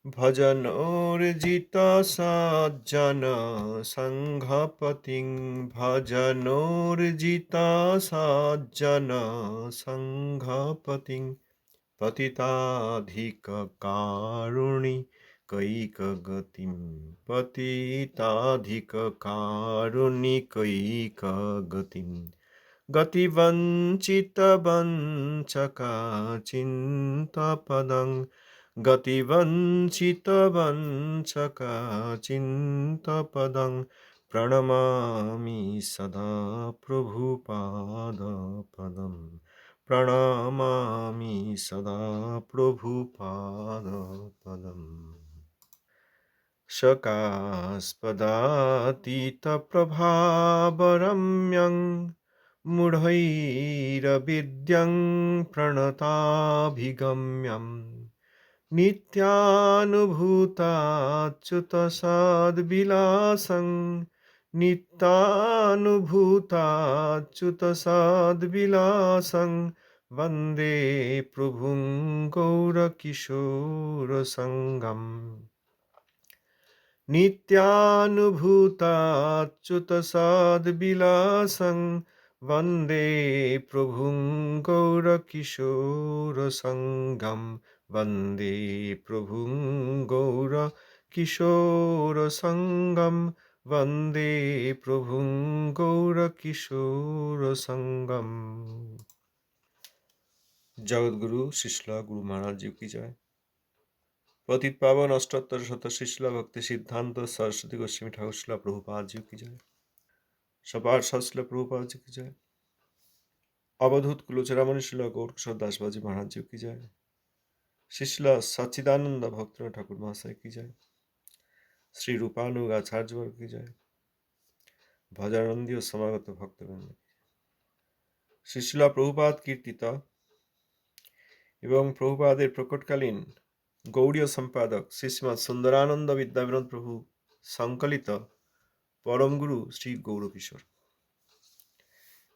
ভজনোর্জিত সজ্জন সংঘপতিং ভজনোর্জিত সজ্জন সংঘপতিং পতিতাধিক কারুণি কৈকগতিম পতিতাধিক কারুণিকৈকগতিম গতিবঞ্চিতবঞ্চকা চিন্তপদং গতিবঞ্চিতবঞ্চকা চিন্তপদং প্রণমামি সদা প্রভুপাদপদম প্রণমামি সদা প্রভুপাদপদম শকাস্পদাতীতপ্রভাবরম্যং মূঢ়ৈরবিদ্যং প্রণতাভিগম্যং নিত্যানুভূতাচ্যুতসদ্বিলাসং নিত্যানুভূতাচ্যুতসদ্বিলাসং বন্দে প্রভুং গৌরকিশোরসঙ্গম নিত্যানুভূতাচ্যুতসদ্বিলাসং বন্দে প্রভুং গৌরকিশোরসঙ্গম বন্দে প্রভুং গৌরকিশোরসঙ্গম বন্দে প্রভুং গৌরকিশোরসঙ্গম। জগৎগুরু শিশলা গুরু মহারাজ জি কি জয়। পতিত পাবন অষ্টোত্তর শত শিশলা ভক্তি সিদ্ধান্ত সরস্বতী গোস্বামী ঠাকুর শিলা প্রভুপাদ জি কি জয়। সবার সশিলা প্রভুপাদ জি কি জয়। অবধূত কুলোচরামণি শিলা গৌরকিশোর দাসবাজি মহারাজ জি কি জয়। শিশলা সচ্চিদানন্দ ভক্ত ঠাকুর মহাশয় কি জয়। শ্রী রূপানুগ আচার্যবর্গ কি জয়। ভজানন্দীয় সমাগত ভক্তবৃন্দ শিশলা প্রভুপাদ কীর্তিত এবং প্রভুপাদের প্রকটকালীন গৌড়ীয় সম্পাদক শ্রী শ্রীমৎ সুন্দরানন্দ বিদ্যাবিনোদ প্রভু সংকলিত পরমগুরু শ্রী গৌরকিশোর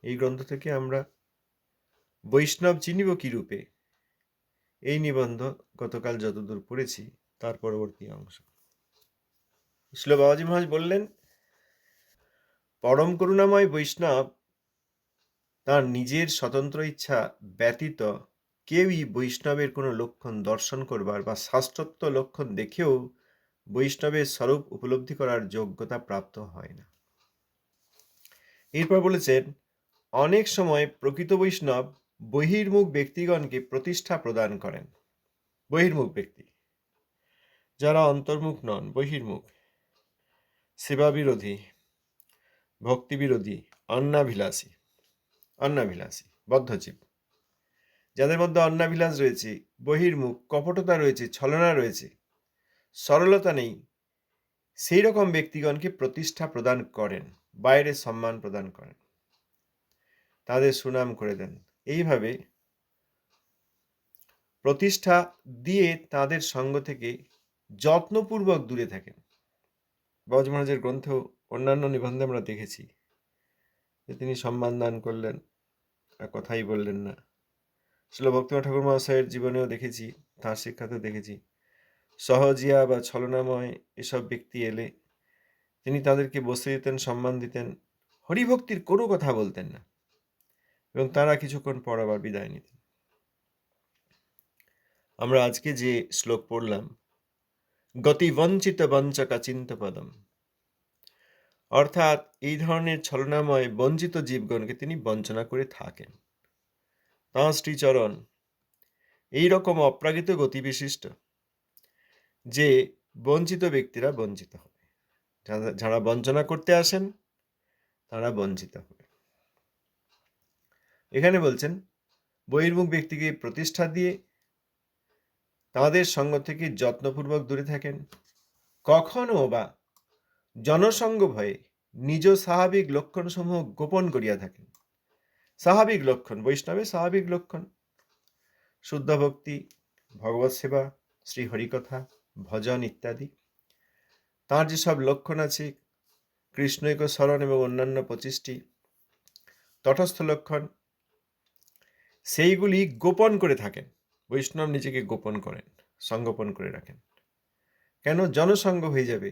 এই গ্রন্থ থেকে আমরা বৈষ্ণব চিনিব কি রূপে এই নিবন্ধ গতকাল যতদূর পড়েছি তার পরবর্তী অংশ। শিল বাবাজি মহারাজ বললেন, পরম করুণাময় বৈষ্ণব তার নিজের স্বতন্ত্র ইচ্ছা ব্যতীত কেউই বৈষ্ণবের কোনো লক্ষণ দর্শন করবার বা শাস্ত্রত্ব লক্ষণ দেখেও বৈষ্ণবের স্বরূপ উপলব্ধি করার যোগ্যতা প্রাপ্ত হয় না। এরপর বলেছেন, অনেক সময় প্রকৃত বৈষ্ণব বহির্মুখ ব্যক্তিগণকে প্রতিষ্ঠা প্রদান করেন। বহির্মুখ ব্যক্তি যারা অন্তর্মুখ নন, বহির্মুখ, সেবা বিরোধী, ভক্তি বিরোধী, অন্নাভিলাষী বদ্ধজীব, যাদের মধ্যে অন্নাভিলাষ রয়েছে, বহির্মুখ, কপটতা রয়েছে, ছলনা রয়েছে, সরলতা নেই, সেই রকম ব্যক্তিগণকে প্রতিষ্ঠা প্রদান করেন, বাইরে সম্মান প্রদান করেন, তাদের সুনাম করে দেন। এইভাবে প্রতিষ্ঠা দিয়ে তাদের সঙ্গ থেকে যত্নপূর্বক দূরে থাকেন। বাবাজি মহারাজের গ্রন্থেও অন্যান্য নিবন্ধে আমরা দেখেছি যে তিনি সম্মান দান করলেন আর কথাই বললেন না। শিল ভক্তিনাথ ঠাকুর মহাশয়ের জীবনেও দেখেছি, তাঁর শিক্ষাতেও দেখেছি, সহজিয়া বা ছলনাময় এসব ব্যক্তি এলে তিনি তাদেরকে বসে দিতেন, সম্মান দিতেন, হরিভক্তির কোনো কথা বলতেন না এবং তারা কিছুক্ষণ পর আবার বিদায় নিতেন। আমরা আজকে যে শ্লোক পড়লাম, গতি বঞ্চিত বঞ্চকা চিন্তপদম, অর্থাৎ এই ধরনের ছলনাময় বঞ্চিত জীবগণকে তিনি বঞ্চনা করে থাকেন। তাঁর শ্রীচরণ এইরকম অপ্রাকৃত গতি বিশিষ্ট যে বঞ্চিত ব্যক্তিরা বঞ্চিত হবে, যারা বঞ্চনা করতে আসেন তারা বঞ্চিত হবে। এখানে বলছেন, বহির্মুখ ব্যক্তিকে প্রতিষ্ঠা দিয়ে তাদের সঙ্গ থেকে যত্নপূর্বক দূরে থাকেন, কখনো বা জনসঙ্গ ভয়ে নিজ স্বাভাবিক লক্ষণসমূহ গোপন করিয়া থাকেন। স্বাভাবিক লক্ষণ, বৈষ্ণবের স্বাভাবিক লক্ষণ শুদ্ধ ভক্তি, ভগবৎ সেবা, শ্রীহরিকথা, ভজন ইত্যাদি। তাঁর যেসব লক্ষণ আছে, কৃষ্ণৈক স্মরণ এবং অন্যান্য 25টি তটস্থ লক্ষণ, সেইগুলি গোপন করে থাকেন। বৈষ্ণব নিজেকে গোপন করেন, সংগোপন করে রাখেন। কেন? জনসঙ্গ হয়ে যাবে।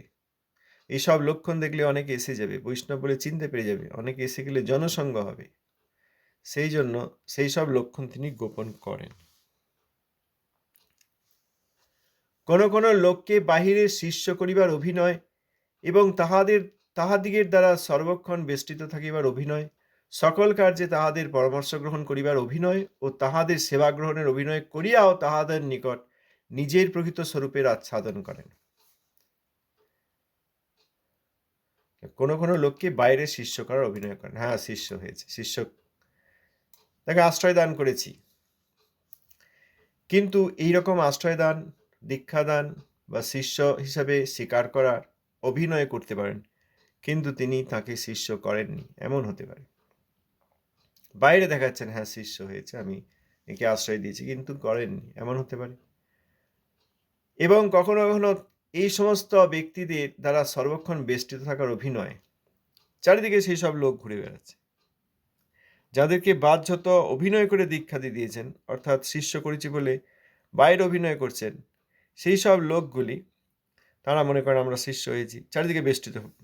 এইসব লক্ষণ দেখলে অনেকে এসে যাবে, বৈষ্ণব বলে চিনতে পেরে যাবে, অনেকে এসে গেলে জনসঙ্গ হবে। সেই জন্য সেই সব লক্ষণ তিনি গোপন করেন। কোন কোন লোককে বাহিরে শিষ্য করিবার অভিনয় এবং তাহাদিগের দ্বারা সর্বক্ষণ বেষ্টিত থাকিবার অভিনয়, সকল কার্যে তাহাদের পরামর্শ গ্রহণ করিবার অভিনয় ও তাহাদের সেবা গ্রহণের অভিনয় করিয়াও তাহাদের নিকট নিজের প্রকৃত স্বরূপের আচ্ছাদন করেন। কোন কোন লোককে বাইরে শিষ্য করার অভিনয় করেন। হ্যাঁ, শিষ্য হয়েছে, শিষ্য, তাকে আশ্রয় দান করেছি, কিন্তু এইরকম আশ্রয় দান, দীক্ষাদান বা শিষ্য হিসাবে স্বীকার করার অভিনয় করতে পারেন, কিন্তু তিনি তাকে শিষ্য করেননি, এমন হতে পারে। বাইরে দেখাচ্ছেন হ্যাঁ শিষ্য হয়েছে, আমি একে আশ্রয় দিয়েছি, কিন্তু করেননি, এমন হতে পারে। এবং কখনো কখনো এই সমস্ত ব্যক্তিদের দ্বারা সর্বক্ষণ বেষ্টিত থাকার অভিনয়, চারিদিকে সেই সব লোক ঘুরে বেড়াচ্ছে, যাদেরকে বাহ্যত অভিনয় করে দীক্ষা দিয়ে দিয়েছেন, অর্থাৎ শিষ্য করেছি বলে বাইরে অভিনয় করছেন, সেই সব লোকগুলি তারা মনে করেন আমরা শিষ্য হয়েছি, চারিদিকে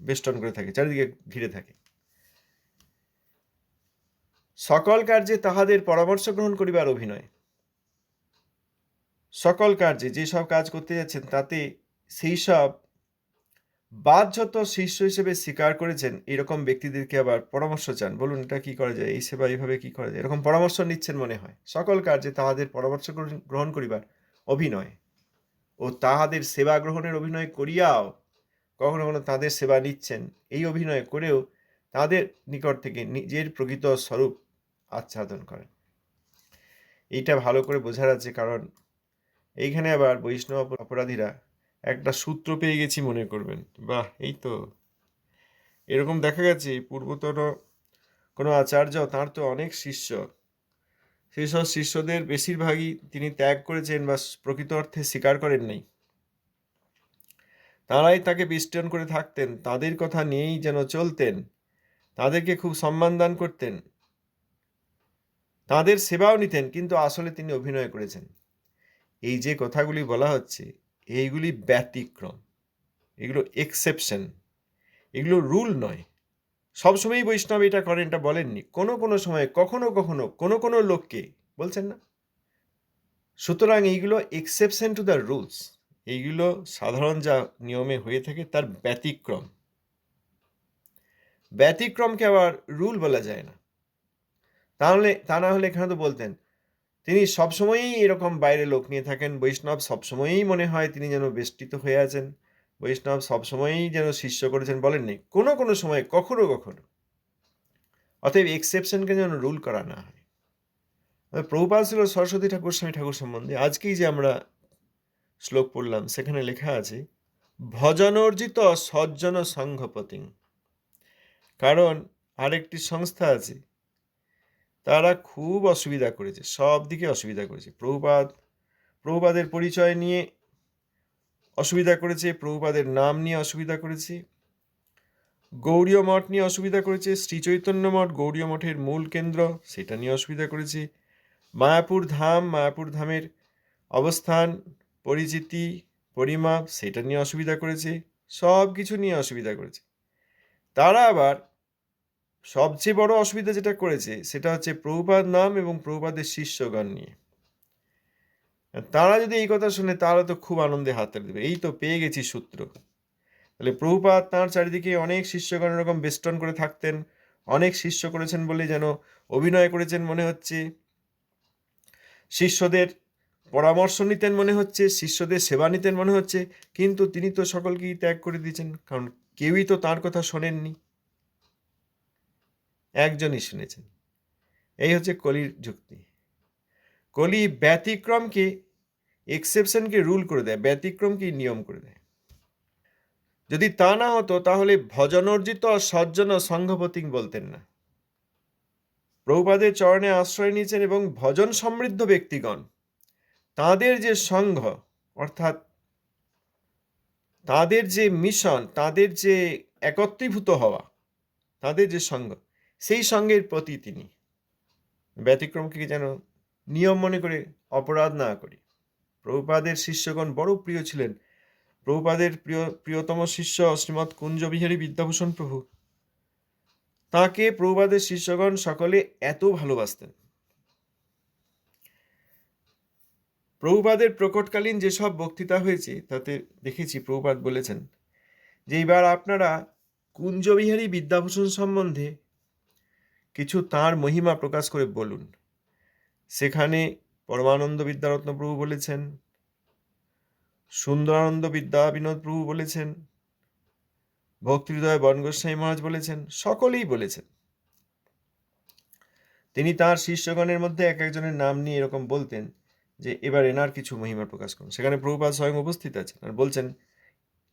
বেষ্টন করে থাকে, চারিদিকে ঘিরে থাকে। সকল কার্যে তাহাদের পরামর্শ গ্রহণ করিবার অভিনয়, সকল কার্যে যেসব কাজ করতে যাচ্ছেন তাতে সেই সব বাহ্যত শিষ্য হিসেবে স্বীকার করেছেন এরকম ব্যক্তিদেরকে আবার পরামর্শ চান, বলুন এটা কি করা যায়, এই সেবা এইভাবে কি করা যায়, এরকম পরামর্শ নিচ্ছেন মনে হয়। সকল কার্যে তাহাদের পরামর্শ গ্রহণ করিবার অভিনয় ও তাহাদের সেবা গ্রহণের অভিনয় করিয়াও কখনো কখনো তাদের সেবা নিচ্ছেন, এই অভিনয় করেও তাদের নিকট থেকে নিজের প্রকৃত স্বরূপ আচ্ছাদন করেন। এইটা ভালো করে বোঝার আছে, কারণ এইখানে আবার বৈষ্ণব অপরাধীরা একটা সূত্র পেয়ে গেছি মনে করবেন, বাহ এই তো এরকম দেখা গেছে পূর্বতন কোনো আচার্য, তার তো অনেক শিষ্য, সেই সব শিষ্যদের বেশিরভাগই তিনি ত্যাগ করেছেন বা প্রকৃত অর্থে স্বীকার করেন নাই। তারাই তাকে বেষ্টন করে থাকতেন, তাদের কথা নিয়েই যেন চলতেন, তাদেরকে খুব সম্মান দান করতেন, তাদের সেবাও নিতেন, কিন্তু আসলে তিনি অভিনয় করেছেন। এই যে কথাগুলি বলা হচ্ছে এইগুলি ব্যতিক্রম, এগুলো এক্সেপশন, এগুলো রুল নয়। সবসময়ই বৈষ্ণব এটা করেন এটা বলেননি, কোনো কোনো সময় কখনো কখনো কোনো কোনো লোককে বলছেন না। সুতরাং এইগুলো এক্সেপশন টু দ্য রুলস, এইগুলো সাধারণ যা নিয়মে হয়ে থাকে তার ব্যতিক্রম। ব্যতিক্রমকে আবার রুল বলা যায় না। তাহলে তা না হলে এখানে তো বলতেন তিনি সবসময়ই এরকম বাইরে লোক নিয়ে থাকেন, বৈষ্ণব সবসময়ই মনে হয় তিনি যেন বেষ্টিত হয়ে আছেন, বৈষ্ণব সবসময়ই যেন শিষ্য করেছেন, বলেননি, কোনো কোনো সময় কখনো কখনো। অতএব এক্সেপশনকে যেন রুল করা না হয়। প্রভুপাদ ছিল সরস্বতী ঠাকুর স্বামী ঠাকুর সম্বন্ধে আজকেই যে আমরা শ্লোক পড়লাম, সেখানে লেখা আছে ভজনর্জিত সজ্জন সংঘপতিং। কারণ আরেকটি সংস্থা আছে, তারা খুব অসুবিধা করেছে, সব দিকে অসুবিধা করেছে। প্রভুপাদের পরিচয় নিয়ে অসুবিধা করেছে, প্রভুপাদের নাম নিয়ে অসুবিধা করেছে, গৌড়ীয় মঠ নিয়ে অসুবিধা করেছে, শ্রী চৈতন্য মঠ গৌড়ীয় মঠের মূল কেন্দ্র, সেটা নিয়ে অসুবিধা করেছে, মায়াপুর ধামের অবস্থান, পরিচিতি, পরিমাপ, সেটা নিয়ে অসুবিধা করেছে, সব কিছু নিয়ে অসুবিধা করেছে। তারা আবার সবচেয়ে বড় অসুবিধা যেটা করেছে সেটা হচ্ছে প্রভুপাদ নাম এবং প্রভুপাদের শিষ্যগণ নিয়ে। তারা যদি এই কথা শুনে তাহলে তো খুব আনন্দে হাততালি দেবে, এই তো পেয়ে গেছি সূত্র। তাহলে প্রভুপাদ তাঁর চারিদিকে অনেক শিষ্যগণ এরকম বেষ্টন করে থাকতেন, অনেক শিষ্য করেছেন বলে যেন অভিনয় করেছেন মনে হচ্ছে, শিষ্যদের পরামর্শ নিতেন মনে হচ্ছে, শিষ্যদের সেবা নিতেন মনে হচ্ছে, কিন্তু তিনি তো সকলকেই ত্যাগ করে দিয়েছেন, কারণ কেউই তো তাঁর কথা শোনেননি, একজনই শুনেছেন। এই হচ্ছে কলির যুক্তি। কলি ব্যতিক্রমকে, এক্সেপশনকে রুল করে দেয়, ব্যতিক্রমকে নিয়ম করে দেয়। যদি তা না হতো তাহলে ভজনর্জিত সজ্জন সংঘপতি বলতেন না। প্রভুপাদের চরণে আশ্রয় নিয়েছেন এবং ভজন সমৃদ্ধ ব্যক্তিগণ, তাদের যে সংঘ, অর্থাৎ তাদের যে মিশন, তাদের যে একত্রীভূত হওয়া, তাদের যে সঙ্গ, সেই সঙ্গের প্রতি তিনি ব্যতিক্রমকে যেন নিয়ম মনে করে অপরাধ না করি। প্রভুপাদের শিষ্যগণ বড় প্রিয় ছিলেন, প্রভুপাদের প্রিয়তম শিষ্য শ্রীমৎ কুঞ্জবিহারী বিদ্যাভূষণ প্রভু, তাকে প্রভুপাদের শিষ্যগণ সকলে এত ভালোবাসতেন। প্রভুপাদের প্রকটকালীন যেসব বক্তৃতা হয়েছে তাতে দেখেছি প্রভুপাদ বলেছেন যে এবার আপনারা কুঞ্জবিহারী বিদ্যাভূষণ সম্বন্ধে কিছু তাঁর মহিমা প্রকাশ করে বলুন। সেখানে পরমানন্দ বিদ্যারত্ন প্রভু বলেছেন, সুন্দরানন্দ বিদ্যা বিনোদ প্রভু বলেছেন, ভক্তিহৃদয় বনগোস্বামী মহারাজ বলেছেন, সকলেই বলেছেন। তিনি তাঁর শিষ্যগণের মধ্যে এক একজনের নাম নিয়ে এরকম বলতেন যে এবার এনার কিছু মহিমা প্রকাশ করুন। সেখানে প্রভুপাদ স্বয়ং উপস্থিত আছেন আর বলছেন,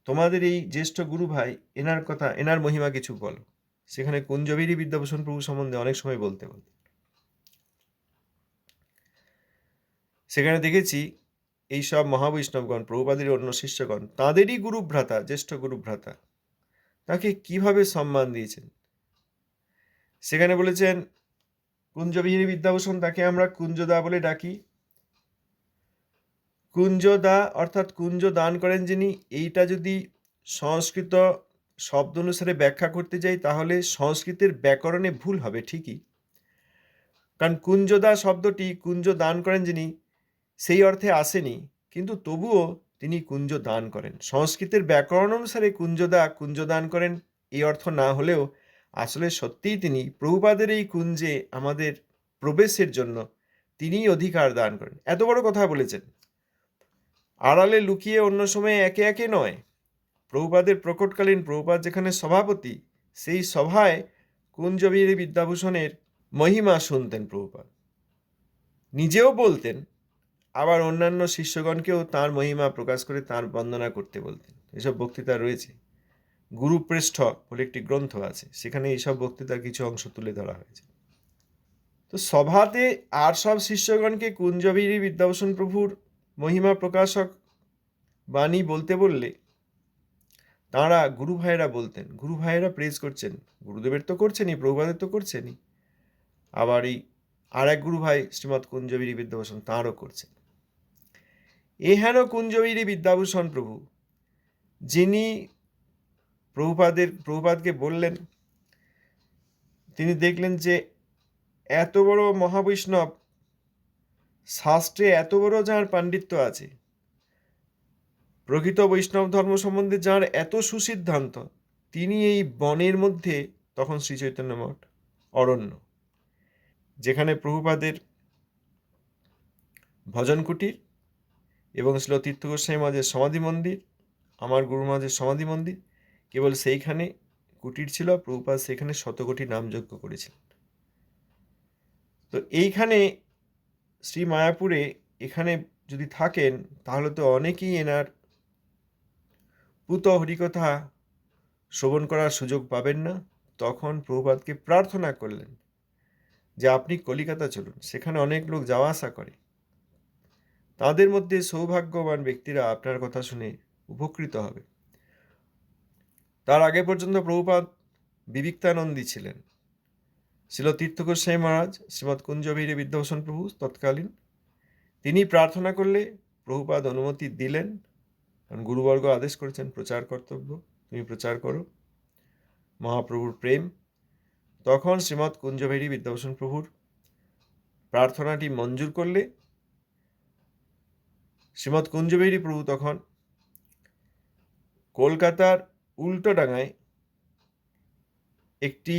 তোমাদের এই জ্যেষ্ঠ গুরু ভাই এনার কথা, এনার মহিমা কিছু বলো। সেখানে কুঞ্জবিহারী বিদ্যাভূষণ প্রভু সম্বন্ধে অনেক সময় বলতে। সেখানে দেখেছি এইসব মহাবৈষ্ণবগণ, প্রভুপাদের অন্য শিষ্যগণ, তাঁদেরই গুরুভ্রাতা, জ্যেষ্ঠ গুরুভ্রাতা, তাকে কিভাবে সম্মান দিয়েছেন। সেখানে বলেছেন কুঞ্জবিহারী বিদ্যাভূষণ, তাকে আমরা কুঞ্জদা বলে ডাকি। কুঞ্জদা অর্থাৎ কুঞ্জ দান করেন যিনি, এইটা যদি সংস্কৃত শব্দ অনুসারে ব্যাখ্যা করতে যাই তাহলে সংস্কৃতের ব্যাকরণে ভুল হবে ঠিকই, কারণ কুঞ্জদা শব্দটি কুঞ্জ দান করেন যিনি সেই অর্থে আসেনি, কিন্তু তবুও তিনি কুঞ্জ দান করেন। সংস্কৃতের ব্যাকরণ অনুসারে কুঞ্জদা কুঞ্জ দান করেন এই অর্থ না হলেও আসলে সত্যিই তিনি প্রভুপাদের এই কুঞ্জে আমাদের প্রবেশের জন্য তিনিই অধিকার দান করেন। এত বড় কথা বলেছেন, আড়ালে লুকিয়ে অন্য সময়ে একে একে নয়। প্রভুপাদের প্রকটকালীন প্রভুপাদ যেখানে সভাপতি, সেই সভায় কুঞ্জবিহারী বিদ্যাভূষণের মহিমা শুনতেন প্রভুপাদ, নিজেও বলতেন, আবার অন্যান্য শিষ্যগণকেও তাঁর মহিমা প্রকাশ করে তাঁর বন্দনা করতে বলতেন। এসব বক্তৃতা রয়েছে। গুরুপৃষ্ঠ বলে একটি গ্রন্থ আছে, সেখানে এইসব বক্তৃতার কিছু অংশ তুলে ধরা হয়েছে। তো সভাতে আর সব শিষ্যগণকে কুঞ্জবিহারী বিদ্যাভূষণ প্রভুর মহিমা প্রকাশক বাণী বলতে বললে তাঁরা গুরু ভাইয়েরা বলতেন, গুরু ভাইয়েরা প্রেজ করছেন, গুরুদেবের তো করছেনই, প্রভুপাদের তো করছেনই, আবার এই আর এক গুরু ভাই শ্রীমৎ কুঞ্জবিহারী বিদ্যাভূষণ তাঁরও করছেন। এ হেন কুঞ্জবিহারী বিদ্যাভূষণ প্রভু, যিনি প্রভুপাদকে বললেন, তিনি দেখলেন যে এত বড় মহাবৈষ্ণব, শাস্ত্রে এত বড় যাঁর পাণ্ডিত্য আছে, প্রকৃত বৈষ্ণব ধর্ম সম্বন্ধে যাঁর এত সুসিদ্ধান্ত, তিনি এই বনের মধ্যে, তখন শ্রী চৈতন্য মঠ অরণ্য, যেখানে প্রভুপাদের ভজন কুটির এবং শ্রীল তীর্থ গোস্বামী মহারাজের সমাধি মন্দির, আমার গুরু মহারাজের সমাধি মন্দির, কেবল সেইখানে কুটির ছিল। প্রভুপাদ সেখানে শতকোটি নামযজ্ঞ করেছিলেন। তো এইখানে শ্রী মায়াপুরে এখানে যদি থাকেন তাহলে তো অনেকেই এনার পুত হরিকথা শ্রবণ করার সুযোগ পাবেন না। তখন প্রভুপাদকে প্রার্থনা করলেন যে আপনি কলিকাতা চলুন, সেখানে অনেক লোক যাওয়া আসা করে, তাদের মধ্যে সৌভাগ্যবান ব্যক্তিরা আপনার কথা শুনে উপকৃত হবে। তার আগে পর্যন্ত প্রভুপাদ বিবিক্তানন্দী ছিলেন। শ্রীল তীর্থ গোস্বামী মহারাজ, শ্রীমৎ কুঞ্জবিহারী বিদ্যাভূষণ প্রভু তৎকালীন, তিনি প্রার্থনা করলে প্রভুপাদ অনুমতি দিলেন, কারণ গুরুবর্গ আদেশ করেছেন প্রচার কর্তব্য, তুমি প্রচার করো মহাপ্রভুর প্রেম। তখন শ্রীমৎ কুঞ্জবিহারী বিদ্যাভূষণ প্রভুর প্রার্থনাটি মঞ্জুর করলে শ্রীমৎ কুঞ্জবিহারী প্রভু তখন কলকাতার উল্টোডাঙায় একটি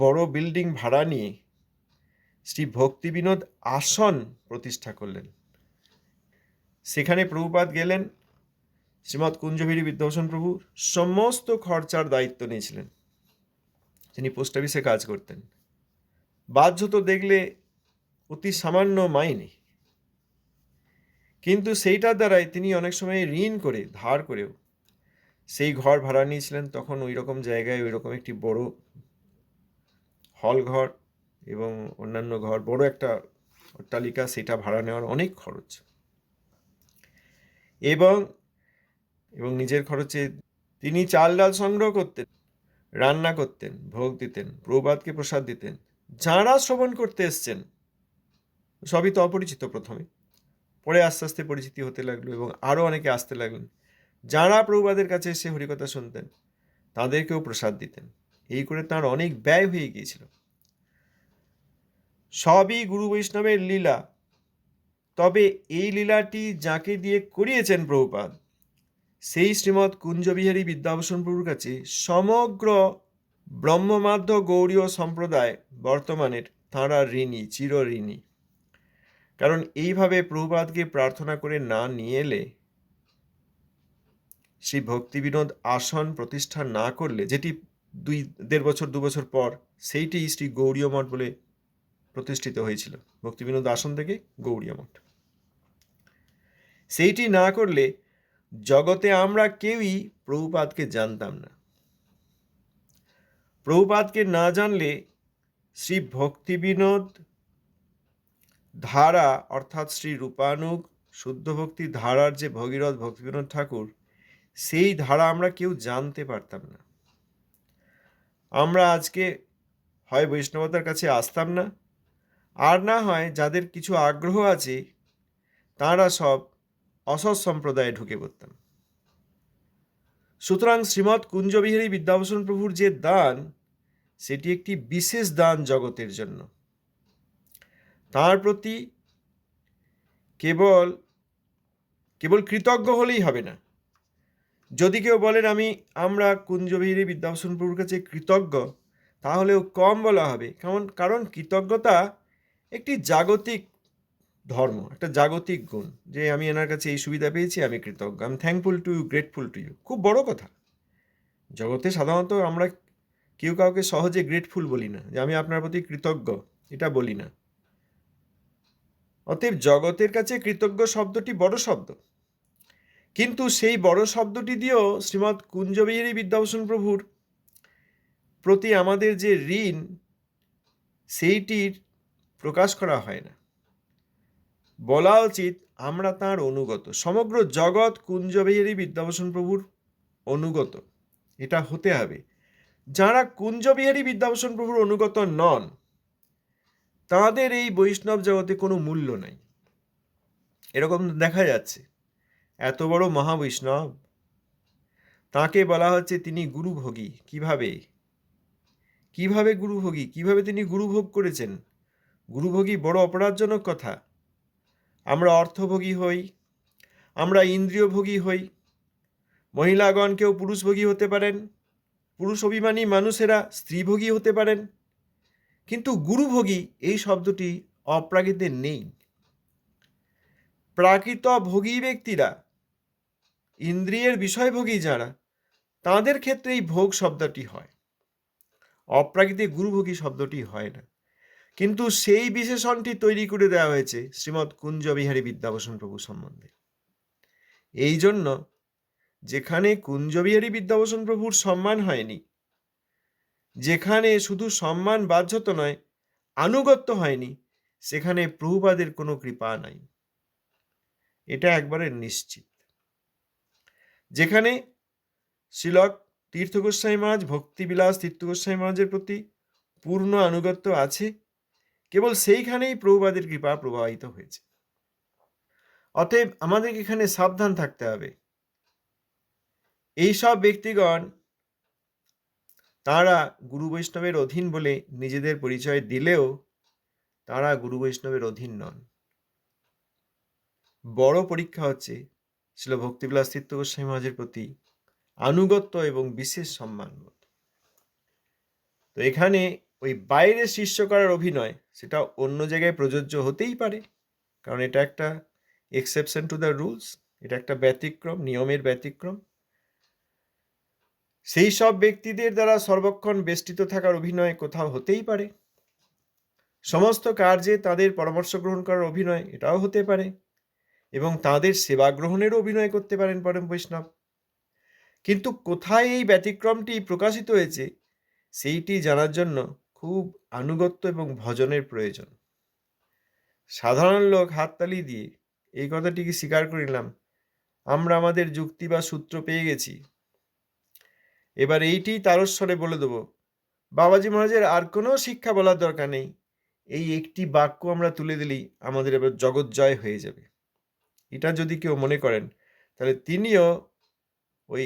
বড় বিল্ডিং ভাড়া নিয়ে শ্রী ভক্তি বিনোদ আসন প্রতিষ্ঠা করলেন। সেখানে প্রভুপাদ গেলেন, শ্রীমৎ কুঞ্জবিহারী বিদ্যাভূষণ প্রভু সমস্ত খরচার দায়িত্ব নিয়েছিলেন। তিনি পোস্ট অফিসে কাজ করতেন, বাহ্য তো দেখলে অতি সামান্য মাইনে, কিন্তু সেইটার দ্বারাই তিনি অনেক সময় ঋণ করে, ধার করেও সেই ঘর ভাড়া নিয়েছিলেন। তখন ওই রকম জায়গায় ওই রকম একটি বড় হল ঘর এবং অন্যান্য ঘর, বড় একটা অট্টালিকা, সেটা ভাড়া নেওয়ার অনেক খরচ, এবং নিজের খরচে তিনি চাল ডাল সংগ্রহ করতেন, রান্না করতেন, ভোগ দিতেন, প্রভুপাদকে প্রসাদ দিতেন। যাঁরা শ্রবণ করতে এসছেন সবই তো অপরিচিত প্রথমে, পরে আস্তে আস্তে পরিচিতি হতে লাগলো এবং আরও অনেকে আসতে লাগলেন। যারা প্রভুপাদের কাছে এসে হরিকথা শুনতেন তাদেরকেও প্রসাদ দিতেন। এই করে তাঁর অনেক ব্যয় হয়ে গিয়েছিল। সবই গুরু বৈষ্ণবের লীলা। তবে এই লীলাটি যাকে দিয়ে করিয়েছেন প্রভুপাদ, সেই শ্রীমৎ কুঞ্জবিহারী বিদ্যাভূষণ প্রভুর কাছে সমগ্র ব্রহ্মমাধ্য গৌড়ীয় সম্প্রদায় বর্তমানের তাঁরা ঋণী, চির ঋণী। কারণ এইভাবে প্রভুপাদকে প্রার্থনা করে না নিয়ে এলে, শ্রী ভক্তিবিনোদ আসন প্রতিষ্ঠা না করলে, যেটি 2.5 বছর পর সেইটি শ্রী গৌড়ীয় মঠ বলে প্রতিষ্ঠিত হয়েছিল, ভক্তিবিনোদ আসন থেকে গৌড়ীয় মঠ, সেইটি না করলে জগতে আমরা কেউই প্রভুপাদকে জানতাম না। প্রভুপাদকে না জানলে শ্রী ভক্তিবিনোদ ধারা অর্থাৎ শ্রী রূপানুগ শুদ্ধ ভক্তি ধারার যে ভগীরথ ভক্তিবিনোদ ঠাকুর, সেই ধারা আমরা কেউ জানতে পারতাম না। আমরা আজকে হয় বৈষ্ণবতার কাছে আসতাম না, আর না হয় যাদের কিছু আগ্রহ আছে তাঁরা সব অসৎ সম্প্রদায়ে ঢুকে পড়তাম। সুতরাং শ্রীমৎ কুঞ্জবিহারী বিদ্যাভূষণ প্রভুর যে দান, সেটি একটি বিশেষ দান জগতের জন্য। তাঁর প্রতি কেবল কৃতজ্ঞ হলেই হবে না। যদি কেউ বলেন আমরা কুঞ্জবিহারী বিদ্যাভূষণ প্রভুর কাছে কৃতজ্ঞ, তাহলেও কম বলা হবে। কারণ কৃতজ্ঞতা একটি জাগতিক ধর্ম, একটা জাগতিক গুণ, যে আমি এনার কাছে এই সুবিধা পেয়েছি, আমি কৃতজ্ঞ, I am thankful to you, grateful to you. খুব বড় কথা। জগতে সাধারণত আমরা কেউ কাউকে সহজে গ্রেটফুল বলি না, যে আমি আপনার প্রতি কৃতজ্ঞ, এটা বলি না। অতএব জগতের কাছে কৃতজ্ঞ শব্দটি বড় শব্দ, কিন্তু সেই বড় শব্দটি দিয়েও শ্রীমৎ কুঞ্জবিহারী বিদ্যাভূষণ প্রভুর প্রতি আমাদের যে ঋণ, সেইটির প্রকাশ করা হয় না। বলা উচিত আমরা তাঁর অনুগত। সমগ্র জগৎ কুঞ্জবিহারী বিদ্যাভূষণ প্রভুর অনুগত, এটা হতে হবে। যারা কুঞ্জবিহারী বিদ্যাভূষণ প্রভুর অনুগত নন, তাঁদের এই বৈষ্ণব জগতে কোনো মূল্য নাই। এরকম দেখা যাচ্ছে। এত বড় মহাবৈষ্ণব, তাকে বলা হচ্ছে তিনি গুরুভোগী। কিভাবে গুরুভোগী? কিভাবে তিনি গুরুভোগ করেছেন? গুরুভোগী বড় অপরাধজনক কথা। আমরা অর্থভোগী হই, আমরা ইন্দ্রিয়ভোগী হই, মহিলাগণ কেউ পুরুষভোগী হতে পারেন, পুরুষ অভিমানী মানুষেরা স্ত্রীভোগী হতে পারেন, কিন্তু গুরুভোগী এই শব্দটি অপ্রাকৃতে নেই। প্রাকৃত ভোগী ব্যক্তিরা, ইন্দ্রিয়ের বিষয়ভোগী যারা, তাদের ক্ষেত্রে এই ভোগ শব্দটি হয়। অপ্রাকৃতে গুরুভোগী শব্দটি হয় না। কিন্তু সেই বিশেষণটি তৈরি করে দেওয়া হয়েছে শ্রীমৎ কুঞ্জবিহারী বিদ্যাভূষণ প্রভু সম্বন্ধে। এই জন্য যেখানে কুঞ্জবিহারী বিদ্যাভূষণ প্রভুর সম্মান হয়নি, যেখানে শুধু সম্মান বাধ্যত নয়, আনুগত্য হয়নি, সেখানে প্রভুপাদের কোনো কৃপা নাই, এটা একবারে নিশ্চিত। যেখানে শ্রীলক তীর্থ গোস্বামী মহারাজ, ভক্তিবিলাস তীর্থ গোস্বামী মহারাজের প্রতি পূর্ণ আনুগত্য আছে, কেবল সেইখানেই প্রভুপাদের কৃপা প্রবাহিত হয়েছে। অতএব আমাদের এখানে সাবধান থাকতে হবে। এইসব ব্যক্তিগণ তারা গুরু বৈষ্ণবের অধীন বলে নিজেদের পরিচয় দিলেও তারা গুরু বৈষ্ণবের অধীন নন। বড় পরীক্ষা হচ্ছে শ্রীল ভক্তিবিলাস তীর্থ গোস্বামী মহারাজের প্রতি আনুগত্য এবং বিশেষ সম্মানবোধ। তো এখানে ওই বাইরে শিষ্য করার অভিনয়, সেটা অন্য জায়গায় প্রযোজ্য হতেই পারে, কারণ এটা একটা এক্সেপশন টু দ্য রুলস, এটা একটা ব্যতিক্রম, নিয়মের ব্যতিক্রম। সেই সব ব্যক্তিদের দ্বারা সর্বক্ষণ বেষ্টিত থাকার অভিনয় কোথাও হতেই পারে। সমস্ত কার্যে তাদের পরামর্শ গ্রহণ করার অভিনয়, এটাও হতে পারে, এবং তাদের সেবা গ্রহণেরও অভিনয় করতে পারেন পরম বৈষ্ণব। কিন্তু কোথায় এই ব্যতিক্রমটি প্রকাশিত হয়েছে, সেইটি জানার জন্য খুব আনুগত্য এবং ভজনের প্রয়োজন। সাধারণ লোক হাততালি দিয়ে এই কথাটিকে স্বীকার করিলাম, আমরা আমাদের যুক্তি বা সূত্র পেয়ে গেছি, এবার এইটি তারস্বরে বলে দেব, বাবাজি মহারাজের আর কোনো শিক্ষা বলার দরকার নেই, এই একটি বাক্য আমরা তুলে দিলেই আমাদের এবার জগৎ জয় হয়ে যাবে। এটা যদি কেউ মনে করেন, তাহলে তিনিও ওই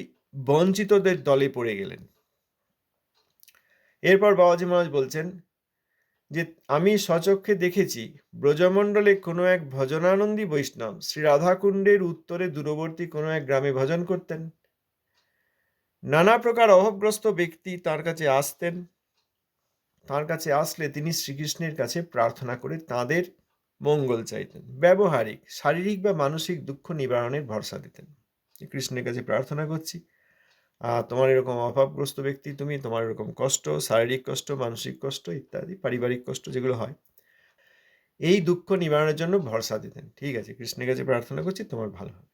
বঞ্চিতদের দলে পড়ে গেলেন। এরপর বাবাজি মহারাজ বলছেন যে আমি স্বচক্ষে দেখেছি ব্রজমণ্ডলে কোনো এক ভজনানন্দী বৈষ্ণব শ্রী রাধাকুণ্ডের উত্তরে দূরবর্তী কোনো এক গ্রামে ভজন করতেন। নানা প্রকার অভাবগ্রস্ত ব্যক্তি তার কাছে আসতেন। তার কাছে আসলে তিনি শ্রীকৃষ্ণের কাছে প্রার্থনা করে তাদের মঙ্গল চাইতেন। ব্যবহারিক, শারীরিক বা মানসিক দুঃখ নিবারণের ভরসা দিতেন। কৃষ্ণের কাছে প্রার্থনা করছি, তোমার এরকম অভাবগ্রস্ত ব্যক্তি, তুমি, তোমার এরকম কষ্ট, শারীরিক কষ্ট, মানসিক কষ্ট ইত্যাদি পারিবারিক কষ্ট যেগুলো হয়, এই দুঃখ নিবারণের জন্য ভরসা দিতেন। ঠিক আছে, কৃষ্ণের কাছে প্রার্থনা করছি, তোমার ভালো হবে।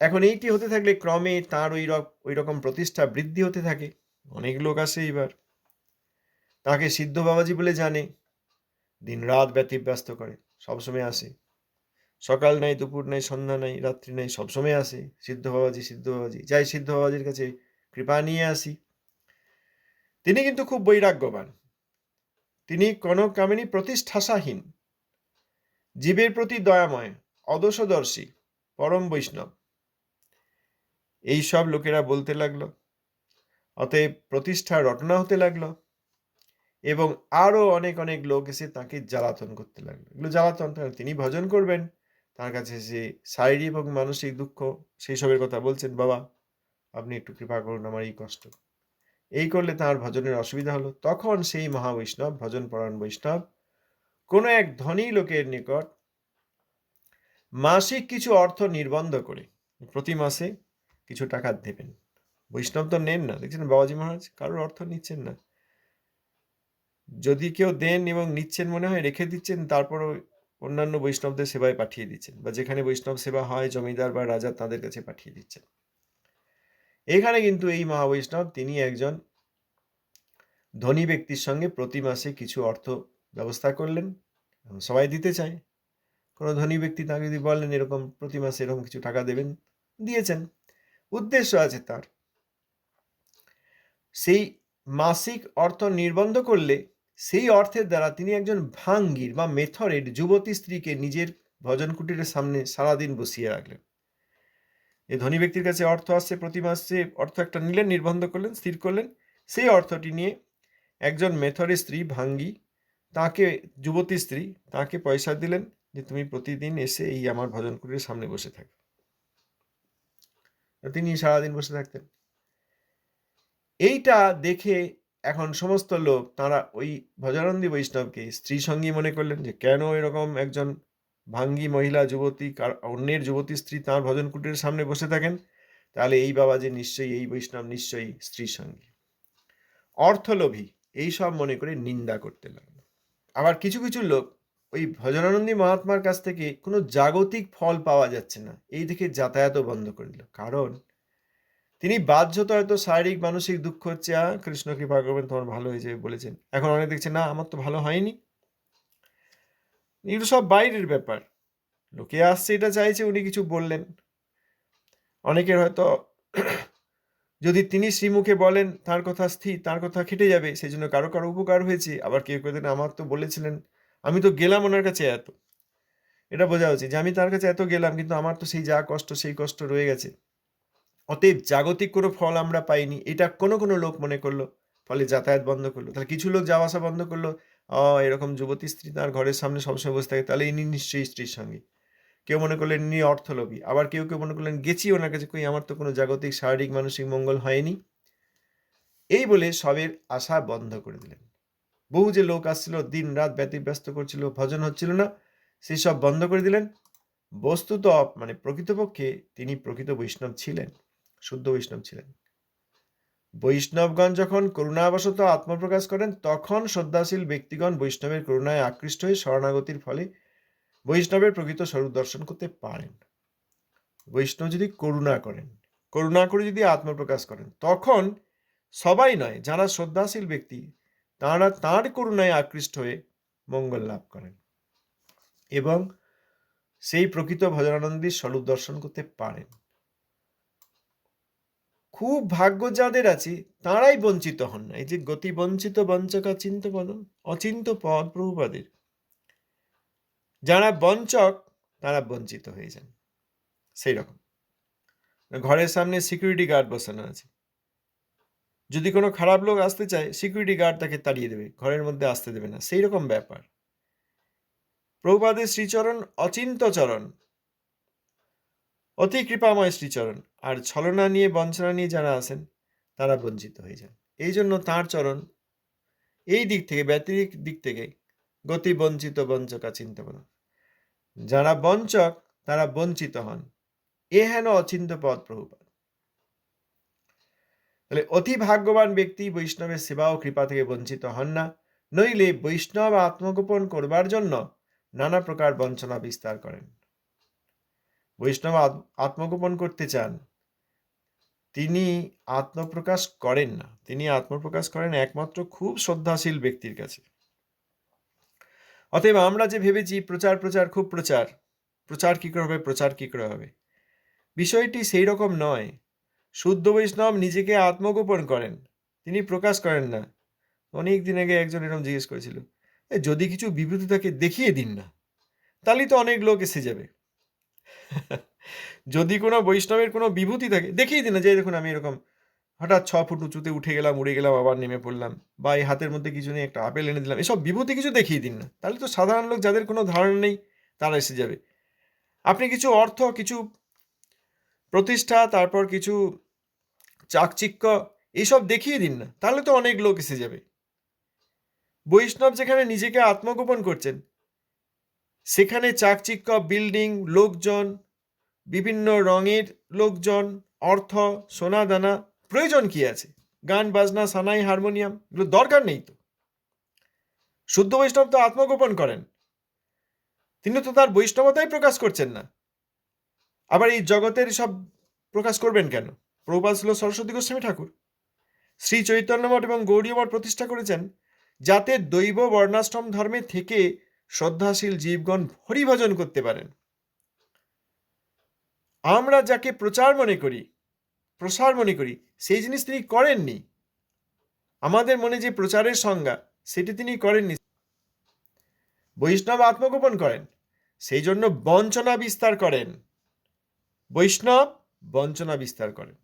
এখন এইটি হতে থাকলে ক্রমে তার ওই রকম প্রতিষ্ঠা বৃদ্ধি হতে থাকে। অনেক লোক আসে এবার, তাকে সিদ্ধ বাবাজি বলে জানে, দিন রাত ব্যতিব্যস্ত করে, সবসময় আসে। সকাল নাই, দুপুর নাই, সন্ধ্যা নাই, রাত্রি নাই, সবসময় আসে সিদ্ধ বাবাজি, সিদ্ধ বাবাজি। যাই সিদ্ধ বাবাজির কাছে কৃপা নিয়ে আসি। তিনি কিন্তু খুব বৈরাগ্যবান। তিনি কোনো কামিনী প্রতিষ্ঠাসাহীন, জীবের প্রতি দয়াময়, অদোষদর্শী, পরম বৈষ্ণব। এই সব লোকেরা বলতে লাগলো। অতএব প্রতিষ্ঠা রটনা হতে লাগলো এবং আরো অনেক অনেক লোক এসে তাকে জ্বালাতন করতে লাগলো। এগুলো জ্বালাতন, তিনি ভজন করবেন, তার কাছে যে শারীরিক এবং মানসিক দুঃখ সেই সবের কথা বলছেন, বাবা আপনি একটু কৃপা করুন, আমার এই কষ্ট। এই করলে তার ভজনের অসুবিধা হলো। তখন সেই মহাবৈষ্ণব, ভজন পরায়ণ বৈষ্ণব, কোনো এক ধনী লোকের নিকট মাসিক কিছু অর্থ নির্বন্ধ করে প্রতি মাসে কিছু টাকা দেবেন। বৈষ্ণব তো নেন না, দেখছেন বাবাজি মহারাজ কারোর অর্থ নিচ্ছেন না। যদি কেউ দেন এবং নিচ্ছেন মনে হয় রেখে দিচ্ছেন, তারপরও অন্যান্য বৈষ্ণবদের সেবায় পাঠিয়ে দিচ্ছেন, বা যেখানে বৈষ্ণব সেবা হয় জমিদার বা রাজা তাদের কাছে পাঠিয়ে দিচ্ছেন। এখানে কিন্তু এই মহাবৈষ্ণব তিনি একজন ধনী ব্যক্তির সঙ্গে প্রতি মাসে কিছু অর্থ ব্যবস্থা করলেন। সবাই দিতে চায়, কোনো ধনী ব্যক্তি তাকে যদি বললেন এরকম প্রতি মাসে এরকম কিছু টাকা দেবেন, দিয়েছেন। উদ্দেশ্য আছে তার। সেই মাসিক অর্থ নির্বন্ধ করলে সেই অর্থের দ্বারা তিনি একজন ভাঙ্গির বা মেথরের যুবতী স্ত্রীকে নিজের ভজন কুটিরের সামনে সারাদিন বসিয়ে রাখলেন। এই ধনী ব্যক্তির কাছে অর্থ আসছে, প্রতি মাসে অর্থ একটা নিলেন, নির্বন্ধ করলেন, স্থির করলেন। সেই অর্থটি নিয়ে একজন মেথরের স্ত্রী, ভাঙ্গি, তাকে, যুবতী স্ত্রী, তাকে পয়সা দিলেন যে তুমি প্রতিদিন এসে এই আমার ভজন কুটিরের সামনে বসে থাকো। তিনি সারাদিন বসে থাকতেন। এইটা দেখে এখন সমস্ত লোক তারা ওই ভজনানন্দী বৈষ্ণবকে স্ত্রী সঙ্গী মনে করলেন, যে কেন এরকম একজন ভাঙ্গি মহিলা যুবতী, অন্যের যুবতী স্ত্রী তাঁর ভজন কুটিরের সামনে বসে থাকেন, তাহলে এই বাবা যে নিশ্চয়ই, এই বৈষ্ণব নিশ্চয়ই স্ত্রী সঙ্গী, অর্থলোভী, এই সব মনে করে নিন্দা করতে লাগলো। আবার কিছু কিছু লোক ওই ভজনানন্দী মহাত্মার কাছ থেকে কোনো জাগতিক ফল পাওয়া যাচ্ছে না এই দেখে যাতায়াতও বন্ধ করে দিল। কারণ তিনি বাহ্যত হয়তো শারীরিক মানসিক দুঃখ হচ্ছে, কৃষ্ণ কৃপা করবেন তোমার ভালো হয়ে যাবে বলেছেন, এখন অনেক দেখছে না আমার তো ভালো হয়নি। এগুলো সব বাইরের ব্যাপার, লোকে আসছে এটা চাইছে উনি কিছু বললেন। অনেকের হয়তো যদি তিনি শ্রীমুখে বলেন তার কথা স্থির, তার কথা খেটে যাবে, সেই জন্য কারো কারো উপকার হয়েছে। আবার কেউ কেউ দেন আমার তো বলেছিলেন, আমি তো গেলাম ওনার কাছে এত, এটা বোঝা উচিত যে আমি তার কাছে এত গেলাম কিন্তু আমার তো সেই যা কষ্ট সেই কষ্ট রয়ে গেছে। অতএব জাগতিক কোনো ফল আমরা পাইনি, এটা কোনো কোনো লোক মনে করলো, ফলে যাতায়াত বন্ধ করলো। তাহলে কিছু লোক যাওয়া আসা বন্ধ করলো, এরকম যুবতী স্ত্রী তার ঘরের সামনে সবসময় বসে থাকে, তাহলে ইনি নিশ্চয়ই স্ত্রীর সঙ্গে। কেউ মনে করলেন ইনি অর্থলোভী, আবার কেউ কেউ মনে করলেন গেছি ওনার কাছে, কই আমার তো কোনো জাগতিক শারীরিক মানসিক মঙ্গল হয়নি, এই বলে সবের আশা বন্ধ করে দিলেন। বহু যে লোক আসছিল, দিন রাত ব্যতিব্যস্ত করছিল, ভজন হচ্ছিল না, সেই সব বন্ধ করে দিলেন। বস্তুত মানে প্রকৃতপক্ষে তিনি প্রকৃত বৈষ্ণব ছিলেন, শুদ্ধ বৈষ্ণব ছিলেন। বৈষ্ণবগণ যখন করুণাবশত আত্মপ্রকাশ করেন, তখন শ্রদ্ধাশীল ব্যক্তিগণ বৈষ্ণবের করুণায় আকৃষ্ট হয়ে শরণাগতির ফলে বৈষ্ণবের প্রকৃত স্বরূপ দর্শন করতে পারেন। বৈষ্ণব যদি করুণা করেন, করুণা করে যদি আত্মপ্রকাশ করেন, তখন সবাই নয়, যারা শ্রদ্ধাশীল ব্যক্তি তারা তাঁর করুণায় আকৃষ্ট হয়ে মঙ্গল লাভ করেন এবং সেই প্রকৃত ভজনানন্দীর স্বরূপ দর্শন করতে পারেন। খুব ভাগ্য যাদের আছে তারাই বঞ্চিত হন না। এই যে গতি বঞ্চিত বঞ্চকা চিন্ত পদম, অচিন্ত পদ প্রভুপাদের, যারা বঞ্চক তারা বঞ্চিত হয়ে যান, সেই রকম। ঘরের সামনে সিকিউরিটি গার্ড বসানো আছে, যদি কোনো খারাপ লোক আসতে চায় সিকিউরিটি গার্ড তাকে তাড়িয়ে দেবে, ঘরের মধ্যে আসতে দেবে না, সেই রকম ব্যাপার। প্রভুপাদের শ্রীচরণ অচিন্তচরণ, অতি কৃপাময় শ্রীচরণ, আর ছলনা নিয়ে বঞ্চনা নিয়ে যারা আসেন তারা বঞ্চিত হয়ে যান। এই জন্য তাঁর চরণ এই দিক থেকে, ব্যতিরিক দিক থেকে গতি বঞ্চিত বঞ্চকা চিন্তন, যারা বঞ্চক তারা বঞ্চিত হন, এ হেন অচিন্ত পদ প্রভুপাদ। তাহলে অতি ভাগ্যবান ব্যক্তি বৈষ্ণবের সেবা ও কৃপা থেকে বঞ্চিত হন না, নইলে বৈষ্ণব আত্মগোপন করবার জন্য নানা প্রকার বঞ্চনা বিস্তার করেন। বৈষ্ণব আত্মগোপন করতে চান, তিনি আত্মপ্রকাশ করেন না, তিনি আত্মপ্রকাশ করেন একমাত্র খুব শ্রদ্ধাশীল ব্যক্তির কাছে। অতএব আমরা যে ভেবেছি প্রচার প্রচার খুব প্রচার, প্রচার কি করে হবে, প্রচার কি করে হবে, বিষয়টি সেই রকম নয়। শুদ্ধ বৈষ্ণব নিজেকে আত্মগোপন করেন, তিনি প্রকাশ করেন না। অনেক দিন আগে একজন এরকম জিজ্ঞেস করেছিল, যদি কিছু বিভূতি থাকে দেখিয়ে দিন না, তাহলে তো অনেক লোক এসে যাবে। যদি কোনো বৈষ্ণবের কোনো বিভূতি থাকে দেখিয়ে দিন না, যে দেখুন আমি এরকম হঠাৎ 6 ফুট উঁচুতে উঠে গেলাম, উড়ে গেলাম, আবার নেমে পড়লাম, বা এই হাতের মধ্যে কিছু নেই একটা আপেল এনে দিলাম, এসব বিভূতি কিছু দেখিয়ে দিন না, তাহলে তো সাধারণ লোক যাদের কোনো ধারণা নেই তারা এসে যাবে। আপনি কিছু অর্থ, কিছু প্রতিষ্ঠা, তারপর কিছু চাকচিক্য, এইসব দেখিয়ে দিন না, তাহলে তো অনেক লোক এসে যাবে। বৈষ্ণব যেখানে নিজেকে আত্মগোপন করছেন সেখানে চাকচিক্য, বিল্ডিং, লোকজন, বিভিন্ন রঙের লোকজন, অর্থ, সোনা দানা প্রয়োজন কি আছে? গান বাজনা, সানাই, হারমোনিয়াম, এগুলো দরকার নেই তো। শুদ্ধ বৈষ্ণব তো আত্মগোপন করেন, তিনি তো তার বৈষ্ণবতাই প্রকাশ করছেন না, আবার এই জগতের সব প্রকাশ করবেন কেন? প্রভুপাদ ছিল সরস্বতী গোস্বামী ঠাকুর শ্রী চৈতন্য মঠ এবং গৌড়ীয় মঠ প্রতিষ্ঠা করেছেন, যাতে দৈব বর্ণাশ্রম ধর্মে থেকে শ্রদ্ধাশীল জীবগণ হরিভজন করতে পারেন। আমরা যাকে প্রচার মনে করি, প্রসার মনে করি, সেই জিনিস তিনি করেননি। আমাদের মনে যে প্রচারের সংজ্ঞা সেটি তিনি করেননি। বৈষ্ণব আত্মগোপন করেন, সেই জন্য বঞ্চনা বিস্তার করেন। বৈষ্ণব বঞ্চনা বিস্তার করেন।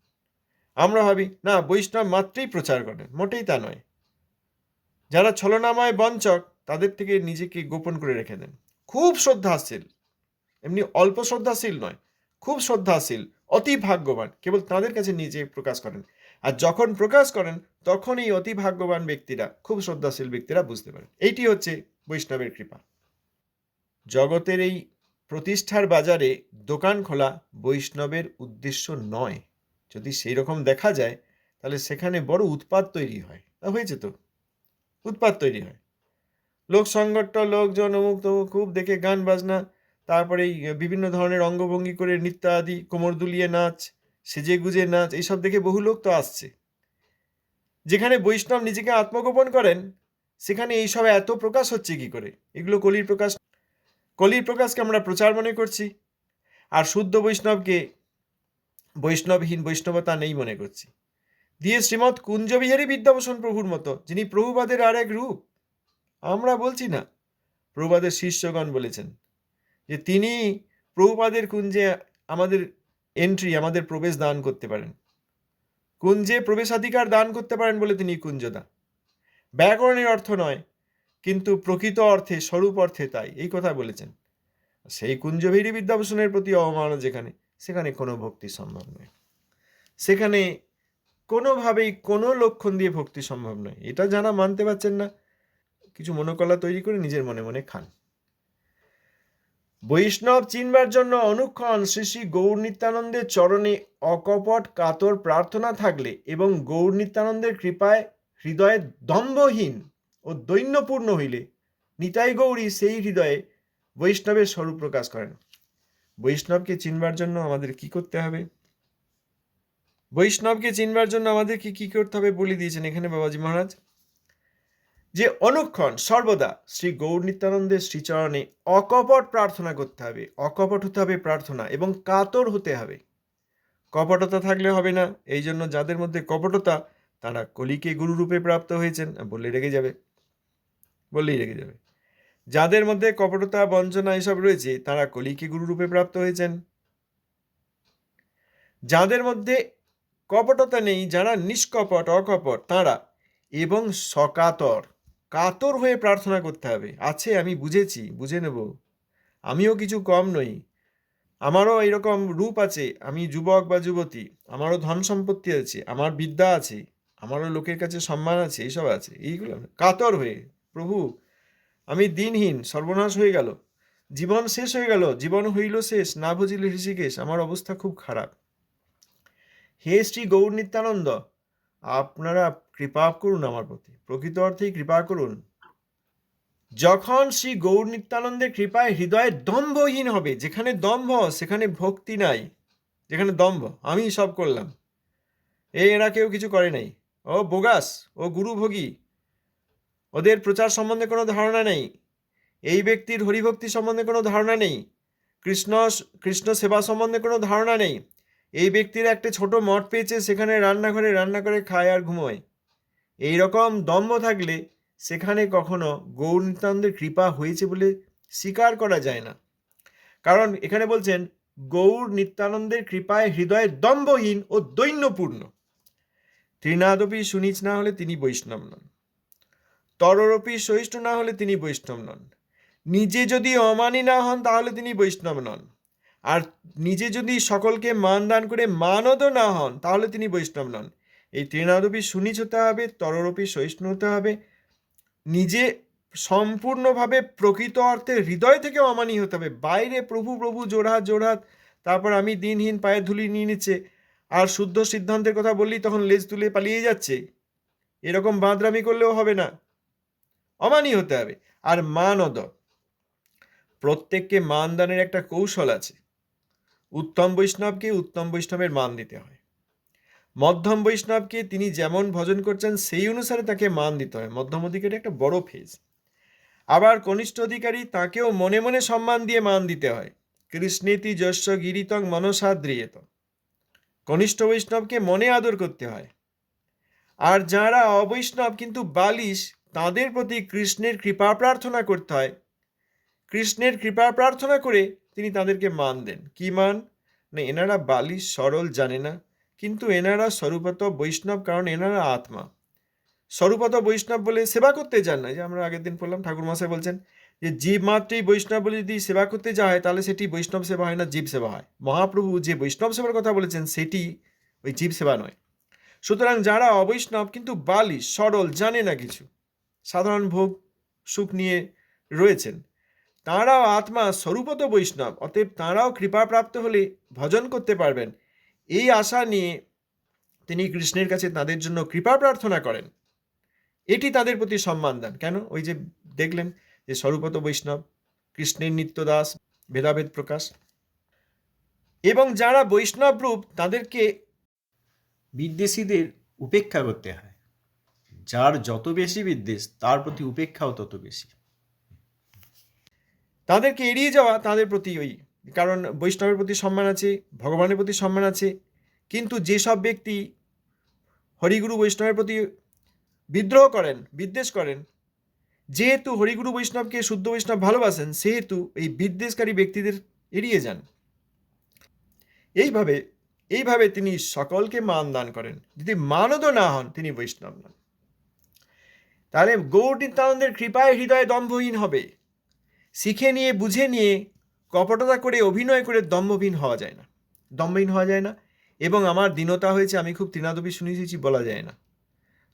আমরা ভাবি না বৈষ্ণব মাত্রই প্রচার করেন, মোটেই তা নয়। যারা ছলনাময় বঞ্চক তাদের থেকে নিজেকে গোপন করে রেখে দেন। খুব শ্রদ্ধাশীল, এমনি অল্প শ্রদ্ধাশীল নয়, খুব শ্রদ্ধাশীল, অতি ভাগ্যবান, কেবল তাদের কাছে নিজে প্রকাশ করেন। আর যখন প্রকাশ করেন তখন এই অতি ভাগ্যবান ব্যক্তিরা, খুব শ্রদ্ধাশীল ব্যক্তিরা বুঝতে পারেন। এইটি হচ্ছে বৈষ্ণবের কৃপা। জগতের এই প্রতিষ্ঠার বাজারে দোকান খোলা বৈষ্ণবের উদ্দেশ্য নয়। যদি সেই রকম দেখা যায় তাহলে সেখানে বড় উৎপাত তৈরি হয়। তা হয়েছে তো, উৎপাত তৈরি হয়। লোক সংগঠন, লোকজন অমুক তমুক খুব দেখে, গান বাজনা, তারপরে বিভিন্ন ধরনের অঙ্গভঙ্গি করে নৃত্য আদি, কোমর দুলিয়ে নাচ, সেজে গুজে নাচ, এইসব দেখে বহু লোক তো আসছে। যেখানে বৈষ্ণব নিজেকে আত্মগোপন করেন সেখানে এইসব এত প্রকাশ হচ্ছে কি করে? এগুলো কলির প্রকাশ। কলির প্রকাশকে আমরা প্রচার মনে করছি, আর শুদ্ধ বৈষ্ণবকে বৈষ্ণবহীন, বৈষ্ণবতা নেই মনে করছি। দিয়ে শ্রীমৎ কুঞ্জবিহারী বিদ্যাভূষণ প্রভুর মতো, যিনি প্রভুপাদের আর এক রূপ, আমরা বলছি না, প্রভুপাদের শিষ্যগণ বলেছেন যে তিনি প্রভুপাদের কুঞ্জে আমাদের এন্ট্রি, আমাদের প্রবেশ দান করতে পারেন, কুঞ্জে প্রবেশাধিকার দান করতে পারেন বলে তিনি কুঞ্জদা। ব্যাকরণের অর্থ নয়, কিন্তু প্রকৃত অর্থে, স্বরূপ অর্থে তাই, এই কথা বলেছেন। সেই কুঞ্জবিহারী বিদ্যাভূষণের প্রতি অবমাননা যেখানে, সেখানে কোনো ভক্তি সম্ভব নয়, সেখানে কোনোভাবেই কোনো লক্ষণ দিয়ে ভক্তি সম্ভব নয়। এটা যারা মানতে পারছেন না, কিছু মনোকলা তৈরি করে নিজের মনে মনে খান। বৈষ্ণব চিনবার জন্য অনুক্ষণ শ্রী শ্রী গৌর নিত্যানন্দের চরণে অকপট কাতর প্রার্থনা থাকলে এবং গৌর নিত্যানন্দের কৃপায় হৃদয়ে দম্ভহীন ও দৈন্যপূর্ণ হইলে নিতাই গৌরী সেই হৃদয়ে বৈষ্ণবের স্বরূপ প্রকাশ করেন। বৈষ্ণবকে চিনবার জন্য আমাদের কি করতে হবে? বৈষ্ণবকে চিনবার জন্য আমাদের কি করতে হবে বলে দিয়েছেন এখানে বাবাজি মহারাজ, যে অনুক্ষণ সর্বদা শ্রী গৌর নিত্যানন্দের শ্রীচরণে অকপট প্রার্থনা করতে হবে। অকপট হতে হবে প্রার্থনা, এবং কাতর হতে হবে। কপটতা থাকলে হবে না। এই জন্য যাদের মধ্যে কপটতা তারা কলিকে গুরুরূপে প্রাপ্ত হয়েছেন, বললেই রেগে যাবে, বললেই রেগে যাবে। যাদের মধ্যে কপটতা, বঞ্চনা এসব রয়েছে তারা কলিকে গুরুরূপে প্রাপ্ত হয়েছেন। যাদের মধ্যে কপটতা নেই, যারা নিষ্কপট অকপট তাঁরা, এবং সকাতর, কাতর হয়ে প্রার্থনা করতে হবে। আছে, আমি বুঝেছি, বুঝে নেব, আমিও কিছু কম নই, আমারও এরকম রূপ আছে, আমি যুবক বা যুবতী, আমারও ধন সম্পত্তি আছে, আমার বিদ্যা আছে, আমারও লোকের কাছে সম্মান আছে, এইসব আছে, এইগুলো কাতর হয়ে, প্রভু আমি দিনহীন, সর্বনাশ হয়ে গেল, জীবন শেষ হয়ে গেল, জীবন হইল শেষ, না বুঝিলে ঋষিকেশ, আমার অবস্থা খুব খারাপ, হে শ্রী গৌর নিত্যানন্দ আপনারা কৃপা করুন আমার প্রতি, প্রকৃত অর্থেই কৃপা করুন। যখন শ্রী গৌর নিত্যানন্দের কৃপায় হৃদয়ে দম্ভহীন হবে, যেখানে দম্ভ সেখানে ভক্তি নাই, যেখানে দম্ভ আমি সব করলাম, এরা কেউ কিছু করে নাই, ও বোগাস, ও গুরুভোগী, ওদের প্রচার সম্বন্ধে কোনো ধারণা নেই, এই ব্যক্তির হরিভক্তি সম্বন্ধে কোনো ধারণা নেই, কৃষ্ণ কৃষ্ণ সেবা সম্বন্ধে কোনো ধারণা নেই, এই ব্যক্তির একটা ছোট মঠ পেয়েছে, সেখানে রান্নাঘরে রান্না করে খায় আর ঘুমোয়, এইরকম দম্ভ থাকলে সেখানে কখনো গৌর নিত্যানন্দের কৃপা হয়েছে বলে স্বীকার করা যায় না। কারণ এখানে বলছেন গৌর নিত্যানন্দের কৃপায় হৃদয়ে দম্ভহীন ও দৈন্যপূর্ণ, তৃণাদপি সুনীচ না হলে তিনি বৈষ্ণব নন, তররপি সহিষ্ণু না হলে তিনি বৈষ্ণব নন, নিজে যদি অমানী না হন তাহলে তিনি বৈষ্ণব নন, আর নিজে যদি সকলকে মান দান করে মানদ না হন তাহলে তিনি বৈষ্ণব নন। এই তৃণাদপি সুনীচ হতে হবে, তররপি সহিষ্ণু হতে হবে, নিজে সম্পূর্ণভাবে প্রকৃত অর্থে হৃদয় থেকে অমানী হতে হবে, বাইরে প্রভু প্রভু জোড়হাত জোড়হাত, তারপর আমি দিনহীন পায়ের ধুলি নিয়ে নিচ্ছে, আর শুদ্ধ সিদ্ধান্তের কথা বললেই তখন লেজ তুলে পালিয়ে যাচ্ছে, এরকম বাঁদরামি করলেও হবে না, অমানী হতে হবে। আর মানদ, প্রত্যেককে মান দানের একটা কৌশল আছে, উত্তম বৈষ্ণবকে উত্তম বৈষ্ণবের মান দিতে হয়, মধ্যম বৈষ্ণবকে তিনি যেমন ভজন করছেন সেই অনুসারে তাকে মান দিতে হয়, মধ্যম অধিকারী একটা বড় ফেজ, আবার কনিষ্ঠ অধিকারী তাকেও মনে মনে সম্মান দিয়ে মান দিতে হয়, কৃষ্ণেতি যস্য গিরিতং মনসাদ্রিয়েত, কনিষ্ঠ বৈষ্ণবকে মনে আদর করতে হয়, আর যারা অবৈষ্ণব কিন্তু বালিশ তাদের প্রতি কৃষ্ণের কৃপা প্রার্থনা করতে হয়, কৃষ্ণের কৃপা প্রার্থনা করে তিনি তাদেরকে মান দেন। কি মান? না, এনারা বালিশ সরল জানে না, কিন্তু এনারা স্বরূপত বৈষ্ণব, কারণ এনারা আত্মা, স্বরূপত বৈষ্ণব বলে সেবা করতে যান না। যে আমরা আগের দিন পড়লাম, ঠাকুর মশাই বলছেন যে জীব মাত্রেই বৈষ্ণব বলে যদি সেবা করতে যাওয়া হয় তাহলে সেটি বৈষ্ণব সেবা হয় না, জীব সেবা হয়। মহাপ্রভু যে বৈষ্ণব সেবার কথা বলেছেন সেটি ওই জীব সেবা নয়। সুতরাং যারা অবৈষ্ণব কিন্তু বালিশ সরল জানে না কিছু, সাধারণ ভোগ সুখ নিয়ে রয়েছেন, তাঁরাও আত্মা স্বরূপত বৈষ্ণব, অতএব তাঁরাও কৃপাপ্রাপ্ত হলে ভজন করতে পারবেন, এই আশা নিয়ে তিনি কৃষ্ণের কাছে তাদের জন্য কৃপা প্রার্থনা করেন, এটি তাদের প্রতি সম্মান দান। কেন? ওই যে দেখলেন যে স্বরূপত বৈষ্ণব, কৃষ্ণের নিত্যদাস, ভেদাভেদ প্রকাশ। এবং যারা বৈষ্ণব রূপ তাদেরকে বিদ্বেষীদের উপেক্ষা করতে হয়, যার যত বেশি বিদ্বেষ তার প্রতি উপেক্ষাও তত বেশি, তাদেরকে এড়িয়ে যাওয়া তাদের প্রতি ওই, কারণ বৈষ্ণবের প্রতি সম্মান আছে, ভগবানের প্রতি সম্মান আছে, কিন্তু যেসব ব্যক্তি হরিগুরু বৈষ্ণবের প্রতি বিদ্রোহ করেন, বিদ্বেষ করেন, যেহেতু হরিগুরু বৈষ্ণবকে শুদ্ধ বৈষ্ণব ভালোবাসেন সেহেতু এই বিদ্বেষকারী ব্যক্তিদের এড়িয়ে যান। এইভাবে তিনি সকলকে মান দান করেন, যদি মানদ না হন তিনি বৈষ্ণব নন। তাহলে গৌর নিত্যানন্দের কৃপায় হৃদয়ে দম্ভহীন হবে, শিখে নিয়ে বুঝে নিয়ে কপটতা করে অভিনয় করে দম্ভহীন হওয়া যায় না, দম্ভহীন হওয়া যায় না। এবং আমার দীনতা হয়েছে, আমি খুব তৃণাদপি শুনেছি বলা যায় না।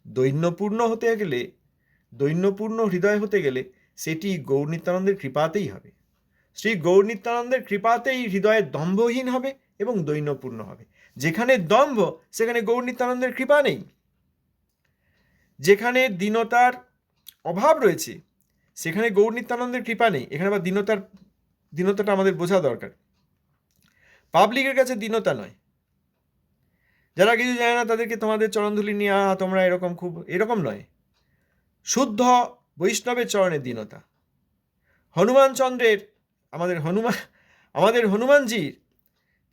দৈন্যপূর্ণ হতে গেলে, দৈন্যপূর্ণ হৃদয় হতে গেলে সেটি গৌর নিত্যানন্দের কৃপাতেই হবে। শ্রী গৌর নিত্যানন্দের কৃপাতেই হৃদয়ে দম্ভহীন হবে এবং দৈন্যপূর্ণ হবে। যেখানে দম্ভ সেখানে গৌর নিত্যানন্দের কৃপা নেই, যেখানে দীনতার অভাব রয়েছে সেখানে গৌর নিত্যানন্দের কৃপা নেই। এখানে আবার দীনতাটা আমাদের বোঝা দরকার। পাবলিকের কাছে দীনতা নয়, যারা কিছু জানে না তাদেরকে তোমাদের চরণধুলি নিয়ে তোমরা এরকম, খুব এরকম নয়। শুদ্ধ বৈষ্ণবের চরণে দীনতা। হনুমান চন্দ্রের, আমাদের হনুমানজির,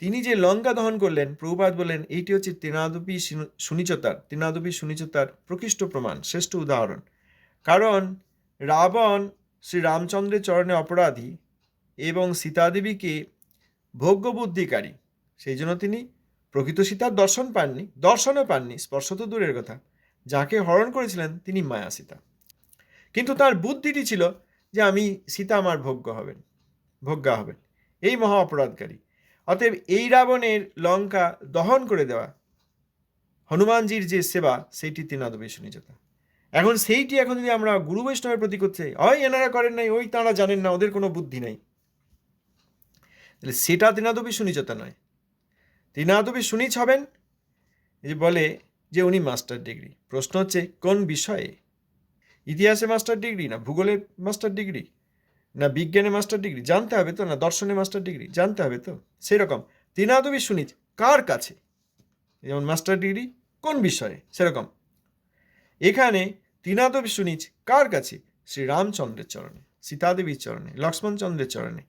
তিনি যে লঙ্কা দহন করলেন, প্রভুপাদ বলেন এইটি হচ্ছে তৃণাদপি সুনিচতার প্রকৃষ্ট প্রমাণ, শ্রেষ্ঠ উদাহরণ। কারণ রাবণ শ্রী রামচন্দ্রের চরণে অপরাধী এবং সীতাদেবীকে ভোগ্যবুদ্ধিকারী, সেই জন্য তিনি প্রকৃত সীতার দর্শন পাননি, দর্শনও পাননি, স্পর্শ তো দূরের কথা। যাকে হরণ করেছিলেন তিনি মায়া সীতা। কিন্তু তার বুদ্ধিটি ছিল যে আমি সীতা আমার ভোগ্যা হবেন, এই মহা অপরাধকারী। অতএব এই রাবণের লঙ্কা দহন করে দেওয়া হনুমানজির যে সেবা, সেইটি তৃণাদবেশ নিজতা। এখন সেইটি এখন যদি আমরা গুরু বৈষ্ণবের প্রতি করতে হয় এনারা করেন নাই, ওই তাঁরা জানেন না, ওদের কোনো বুদ্ধি নাই, তাহলে সেটা তৃণাদবী সুনিচতা নয়। তৃণাদবী সুনিচ হবেন যে বলে যে উনি মাস্টার ডিগ্রি। প্রশ্ন হচ্ছে কোন বিষয়ে? ইতিহাসে মাস্টার ডিগ্রি, না ভূগোলে মাস্টার ডিগ্রি, না বিজ্ঞানে মাস্টার ডিগ্রি? জানতে হবে তো, না দর্শনে মাস্টার ডিগ্রি? জানতে হবে তো। সেরকম তৃণাদবী সুনিচ কার কাছে? যেমন মাস্টার ডিগ্রি কোন বিষয়ে, সেরকম এখানে তৃণাদবী সুনিচ কার কাছে? শ্রী রামচন্দ্রের চরণে, সীতাদেবীর চরণে, লক্ষ্মণচন্দ্রের চরণে।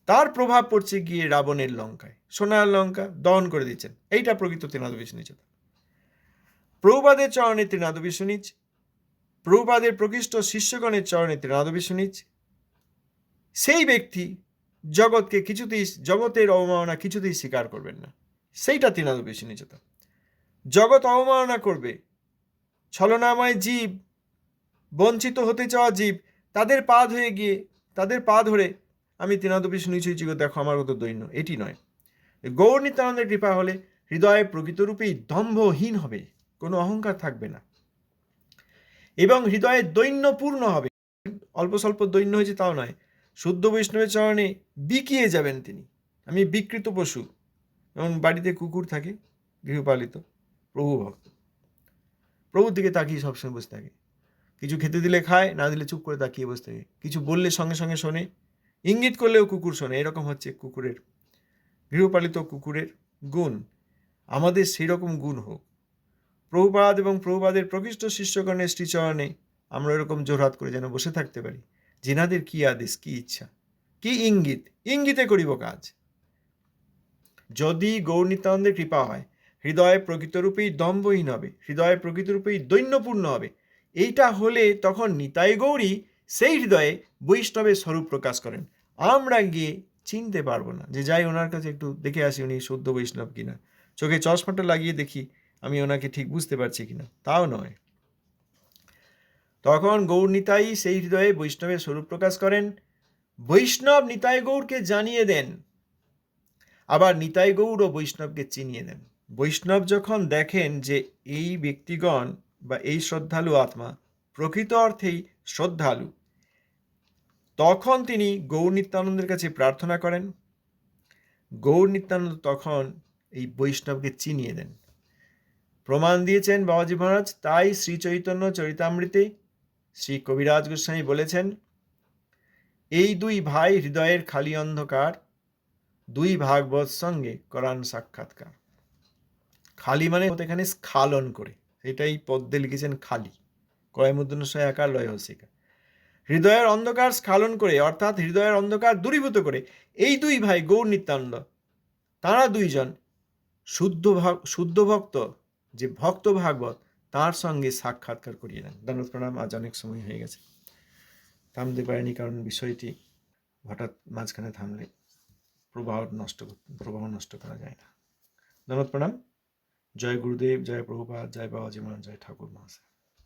তার প্রভাব পড়ছে গিয়ে রাবণের লঙ্কায়, সোনার লঙ্কা দহন করে দিচ্ছেন। এইটা প্রকৃত তৃণাদবী সুনিচতা। প্রভুপাদের চরণে তৃণাদবী সুনিচ, প্রভুপাদের প্রকৃষ্ট শিষ্যগণের চরণে তৃণাদবী সুনিচ। সেই ব্যক্তি জগৎকে কিছুতেই, জগতের অবমাননা কিছুতেই স্বীকার করবেন না, সেইটা তৃণাদবী সুনিচতা। জগৎ অবমাননা করবে, ছলনাময় জীব, বঞ্চিত হতে চাওয়া জীব, তাদের পা ধুয়ে গিয়ে, তাদের পা ধরে আমি তৃণাদবী সুনিচই চিগ, দেখো আমার কত দৈন্য, এটি নয়। গৌর নিত্যানন্দের কৃপা হলে হৃদয়ে প্রকৃতরূপেই দম্ভহীন হবে, কোনো অহংকার থাকবে না, এবং হৃদয়ে দৈন্যপূর্ণ হবে। অল্প স্বল্প দৈন্য হয়েছে তাও নয়, শুদ্ধ বৈষ্ণবের চরণে বিকিয়ে যাবেন তিনি। আমি বিকৃত পশু, যেমন বাড়িতে কুকুর থাকে গৃহপালিত, প্রভু ভক্ত, প্রভুর দিকে তাকিয়ে সবসময় বসে থাকে। কিছু খেতে দিলে খায়, না দিলে চুপ করে তাকিয়ে বসে থাকে। কিছু বললে সঙ্গে সঙ্গে শোনে, ইঙ্গিত করলেও কুকুর শোনে। এরকম হচ্ছে কুকুরের, গৃহপালিত কুকুরের গুণ। আমাদের সেই রকম গুণ হোক। প্রভুপাদ এবং প্রভুপাদের প্রকৃষ্ট শিষ্যগণের শ্রীচরণে আমরা এরকম জোরহাত করে যেন বসে থাকতে পারি। যেনাদের কি আদেশ, কি ইচ্ছা, কি ইঙ্গিত, ইঙ্গিতে করিব কাজ। যদি গৌর নিত্যানন্দের কৃপা হয়, হৃদয়ে প্রকৃতরূপেই দম্ভহীন হবে, হৃদয়ে প্রকৃতরূপেই দৈন্যপূর্ণ হবে। এইটা হলে তখন নিতাই গৌরী সেই হৃদয়ে বৈষ্ণবের স্বরূপ প্রকাশ করেন। আমরা গিয়ে চিনতে পারবো না যে যাই ওনার কাছে একটু দেখে আসি উনি শুদ্ধ বৈষ্ণব কিনা, চোখে চশমাটা লাগিয়ে দেখি আমি ওনাকে ঠিক বুঝতে পারছি কিনা, তাও নয়। তখন গৌর নিতাই সেই হৃদয়ে বৈষ্ণবের স্বরূপ প্রকাশ করেন। বৈষ্ণব নিতাই গৌরকে জানিয়ে দেন, আবার নিতাই গৌর ও বৈষ্ণবকে চিনিয়ে দেন। বৈষ্ণব যখন দেখেন যে এই ব্যক্তিগণ বা এই শ্রদ্ধালু আত্মা প্রকৃত অর্থেই শ্রদ্ধালু, তখন তিনি গৌর নিত্যানন্দের কাছে প্রার্থনা করেন। গৌর নিত্যানন্দ তখন এই বৈষ্ণবকে চিনিয়ে দেন। প্রমাণ দিয়েছেন বাবাজি মহারাজ। তাই শ্রী চৈতন্য চরিতামৃতে শ্রী কবিরাজ গোস্বামী বলেছেন, এই দুই ভাই হৃদয়ের খালি অন্ধকার, দুই ভাগবত সঙ্গে করান সাক্ষাৎকার। খালি মানে এখানে স্খালন করে, এটাই পদ্মে লিখেছেন খালি, কয় মূর্ধন্যস্বয় আকার লয় হসিকা। হৃদয়ের অন্ধকার স্খালন করে, অর্থাৎ হৃদয়ের অন্ধকার দূরীভূত করে এই দুই ভাই গৌর নিত্যানন্দ, তারা দুইজন শুদ্ধ ভক্ত, যে ভক্ত ভাগবত, তার সঙ্গে সাক্ষাৎকার করিয়ে নেন। ধন্যবাদ, প্রণাম। আজ অনেক সময় হয়ে গেছে, থামতে পারেনি, কারণ বিষয়টি হঠাৎ মাঝখানে থামলে প্রবাহ নষ্ট করা যায় না। ধন্যবাদ, প্রণাম। জয় গুরুদেব, জয় প্রভুপাদ, জয় বাবাজি মহারাজ, জয় ঠাকুর মহাশয়।